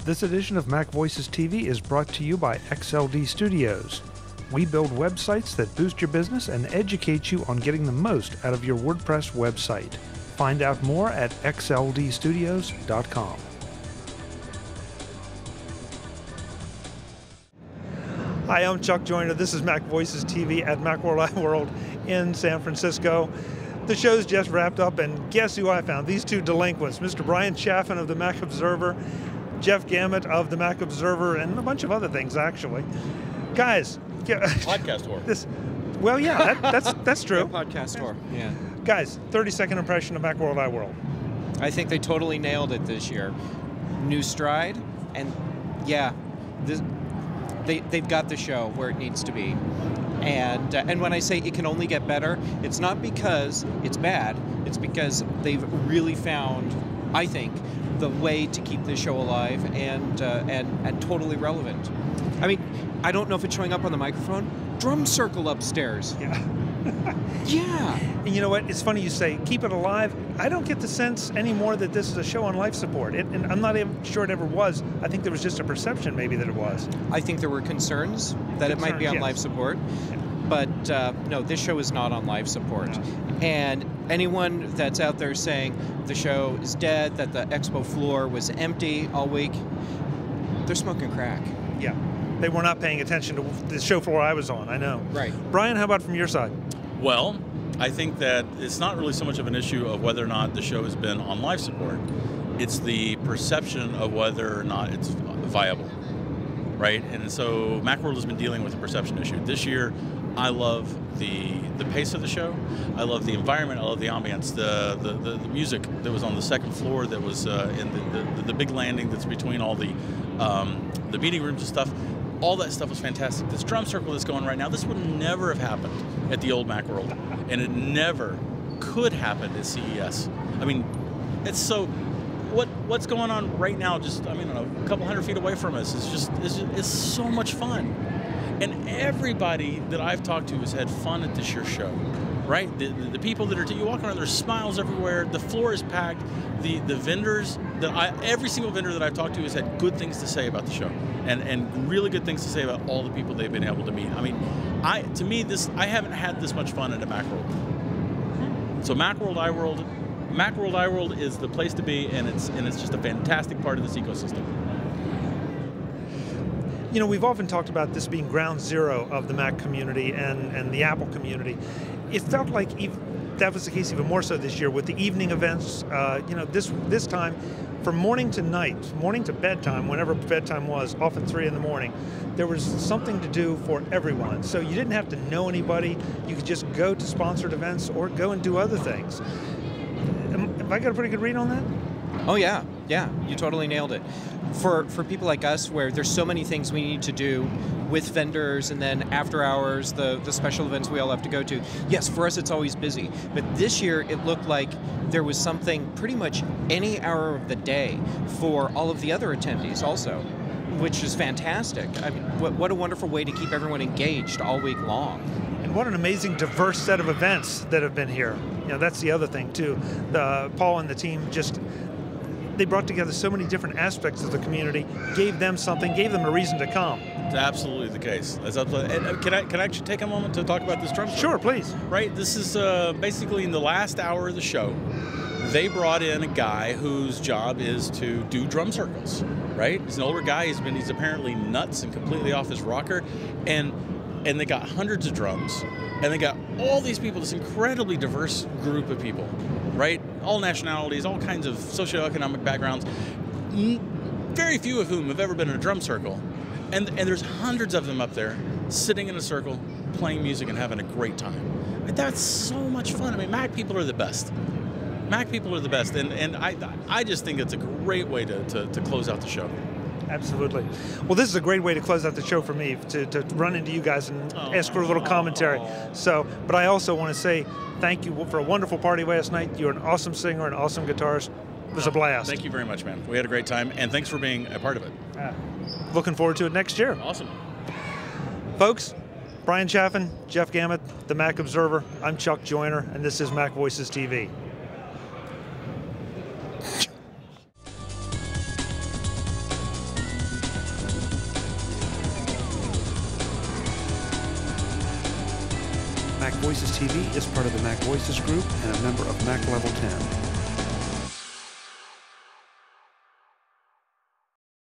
This edition of Mac Voices TV is brought to you by XLD Studios. We build websites that boost your business and educate you on getting the most out of your WordPress website. Find out more at xldstudios.com. Hi, I'm Chuck Joyner. This is Mac Voices TV at Macworld iWorld in San Francisco. The show's just wrapped up, and guess who I found? These two delinquents, Mr. Bryan Chaffin of the Mac Observer, Jeff Gamet of the Mac Observer, and a bunch of other things, actually. Guys. Podcast whore. Well, yeah, that's true. Yeah, podcast whore, yeah. Guys, 30-second impression of Macworld iWorld. I think they totally nailed it this year. New stride, and yeah, they've got the show where it needs to be. And when I say it can only get better, it's not because it's bad. It's because they've really found, I think, the way to keep this show alive and totally relevant. I mean, I don't know if it's showing up on the microphone. Drum circle upstairs. Yeah. Yeah. And you know what? It's funny you say keep it alive. I don't get the sense anymore that this is a show on life support. And I'm not even sure it ever was. I think there was just a perception maybe that it was. I think there were concerns that it might be on life support. Yeah. But no, this show is not on life support. No. And anyone that's out there saying the show is dead, that the expo floor was empty all week, they're smoking crack. Yeah. They were not paying attention to the show floor I was on, I know. Right. Brian, how about from your side? Well, I think that it's not really so much of an issue of whether or not the show has been on life support. It's the perception of whether or not it's viable, right? And so Macworld has been dealing with a perception issue. This year, I love the pace of the show. I love the environment. I love the ambience. The music that was on the second floor, that was in the big landing that's between all the meeting rooms and stuff. All that stuff was fantastic. This drum circle that's going right now, this would never have happened at the old Macworld, and it never could happen at CES. I mean, it's so. What's going on right now? Just I mean, a couple hundred feet away from us it's so much fun. And everybody that I've talked to has had fun at this year's show, right? The people that are, you walk around, there's smiles everywhere, the floor is packed, the vendors, every single vendor that I've talked to has had good things to say about the show, and really good things to say about all the people they've been able to meet. I mean, to me, I haven't had this much fun at a Macworld. So Macworld iWorld is the place to be, and it's just a fantastic part of this ecosystem. You know, we've often talked about this being ground zero of the Mac community and the Apple community. It felt like that was the case even more so this year with the evening events. You know, this time, from morning to night, morning to bedtime, whenever bedtime was, often 3 in the morning, there was something to do for everyone. So you didn't have to know anybody. You could just go to sponsored events or go and do other things. Have I got a pretty good read on that? Oh yeah, you totally nailed it. For people like us, where there's so many things we need to do with vendors, and then after hours, the special events we all have to go to. Yes, for us it's always busy, but this year it looked like there was something pretty much any hour of the day for all of the other attendees also, which is fantastic. I mean, what a wonderful way to keep everyone engaged all week long. And what an amazing, diverse set of events that have been here. You know, that's the other thing too. Paul and the team they brought together so many different aspects of the community, gave them a reason to come. It's absolutely the case. That's absolutely, and can I actually take a moment to talk about this drum circle? Sure, please. Right, this is basically in the last hour of the show, they brought in a guy whose job is to do drum circles, right? He's an older guy, he's apparently nuts and completely off his rocker, and they got hundreds of drums, and they got all these people, this incredibly diverse group of people, right? All nationalities, all kinds of socioeconomic backgrounds, very few of whom have ever been in a drum circle. And there's hundreds of them up there, sitting in a circle, playing music and having a great time. And that's so much fun. I mean, Mac people are the best. Mac people are the best, and I just think it's a great way to close out the show. Absolutely. Well, this is a great way to close out the show for me, to run into you guys and ask for a little commentary. So, but I also want to say thank you for a wonderful party last night. You're an awesome singer, an awesome guitarist. It was a blast. Thank you very much, man. We had a great time, and thanks for being a part of it. Looking forward to it next year. Awesome. Folks, Bryan Chaffin, Jeff Gamet, the Mac Observer. I'm Chuck Joyner, and this is Mac Voices TV. Mac Voices TV is part of the Mac Voices Group and a member of Mac Level 10.